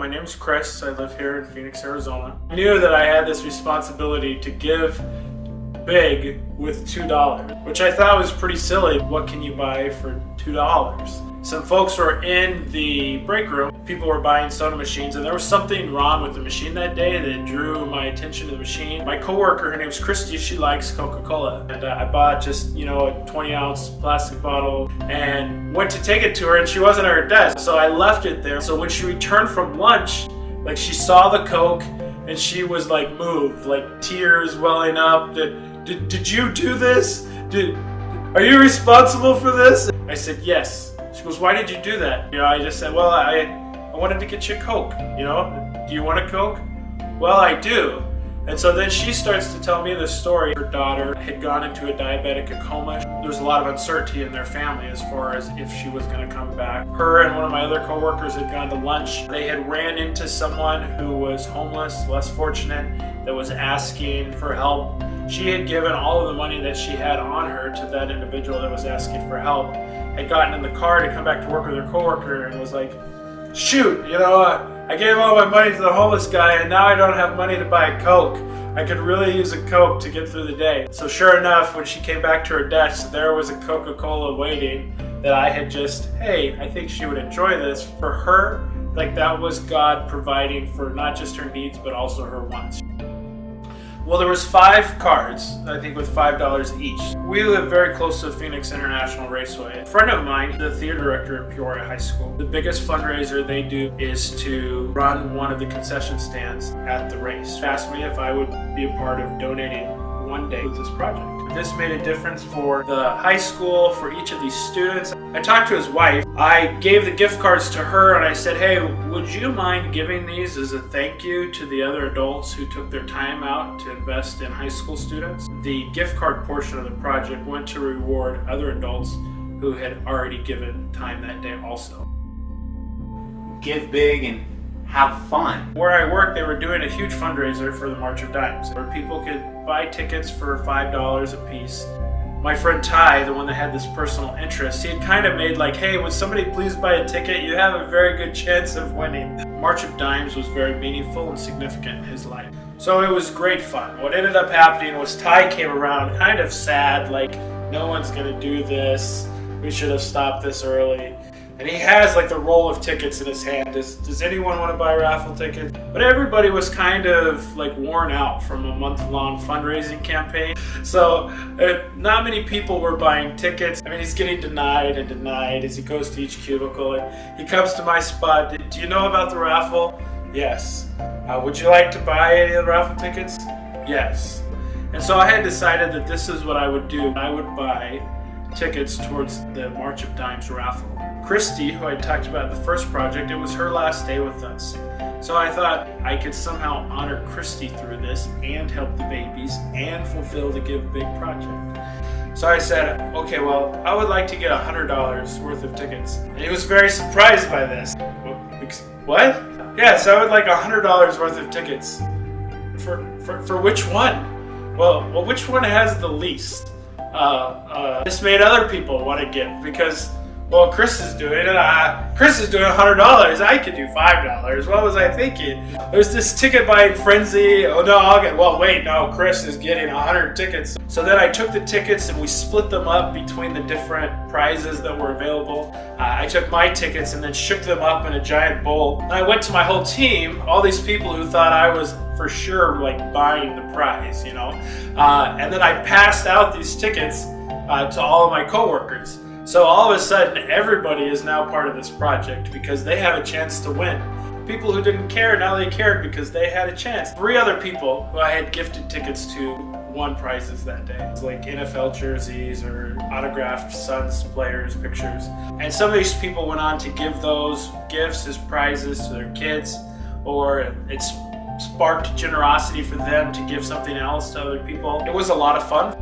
My name's Chris. I live here in Phoenix, Arizona. I knew that I had this responsibility to give big with $2, which I thought was pretty silly. What can you buy for $2? Some folks were in the break room. People were buying soda machines, and there was something wrong with the machine that day that drew my attention to the machine. My coworker, her name's Christy, she likes Coca-Cola, and I bought just, a 20-ounce plastic bottle and went to take it to her, and she wasn't at her desk, so I left it there. So when she returned from lunch, she saw the Coke, and she was moved, tears welling up. Did you do this? Are you responsible for this? I said, yes. She goes, why did you do that? I just said, well, I wanted to get you a Coke, Do you want a Coke? Well, I do. And so then she starts to tell me the story. Her daughter had gone into a diabetic coma. There was a lot of uncertainty in their family as far as if she was going to come back. Her and one of my other coworkers had gone to lunch. They had ran into someone who was homeless, less fortunate, that was asking for help. She had given all of the money that she had on her to that individual that was asking for help. Had gotten in the car to come back to work with her coworker and was like, shoot, I gave all my money to the homeless guy and now I don't have money to buy a Coke. I could really use a Coke to get through the day. So sure enough, when she came back to her desk, there was a Coca-Cola waiting that I had just, hey, I think she would enjoy this. For her, that was God providing for not just her needs, but also her wants. Well, there was 5 cards, I think with $5 each. We live very close to Phoenix International Raceway. A friend of mine, the theater director at Peoria High School, the biggest fundraiser they do is to run one of the concession stands at the race. He asked me if I would be a part of donating one day with this project. This made a difference for the high school, for each of these students. I talked to his wife. I gave the gift cards to her and I said, hey, would you mind giving these as a thank you to the other adults who took their time out to invest in high school students? The gift card portion of the project went to reward other adults who had already given time that day also. Give big and have fun. Where I work, they were doing a huge fundraiser for the March of Dimes, where people could buy tickets for $5 a piece. My friend Ty, the one that had this personal interest, he had kind of made hey, would somebody please buy a ticket? You have a very good chance of winning. March of Dimes was very meaningful and significant in his life. So it was great fun. What ended up happening was Ty came around kind of sad, no one's gonna do this. We should have stopped this early. And he has the roll of tickets in his hand. Does anyone want to buy raffle tickets? But everybody was kind of worn out from a month-long fundraising campaign. So not many people were buying tickets. He's getting denied and denied as he goes to each cubicle. And he comes to my spot. Do you know about the raffle? Yes. Would you like to buy any of the raffle tickets? Yes. And so I had decided that this is what I would do. I would buy tickets towards the March of Dimes raffle. Christy, who I talked about in the first project, it was her last day with us. So I thought I could somehow honor Christy through this and help the babies and fulfill the Give Big project. So I said, okay, well, I would like to get $100 worth of tickets. And he was very surprised by this. What? Yes, I would like $100 worth of tickets. For which one? Well, which one has the least? This made other people want to give because, well, Chris is doing it. Chris is doing $100. I could do $5. What was I thinking? There's this ticket buying frenzy. Oh no, no, Chris is getting 100 tickets. So then I took the tickets and we split them up between the different prizes that were available. I took my tickets and then shook them up in a giant bowl. And I went to my whole team, all these people who thought I was for sure buying the prize, and then I passed out these tickets to all of my coworkers. So all of a sudden, everybody is now part of this project because they have a chance to win. People who didn't care, now they cared because they had a chance. 3 other people who I had gifted tickets to won prizes that day. It's NFL jerseys or autographed Suns players' pictures. And some of these people went on to give those gifts as prizes to their kids, or it's sparked generosity for them to give something else to other people. It was a lot of fun.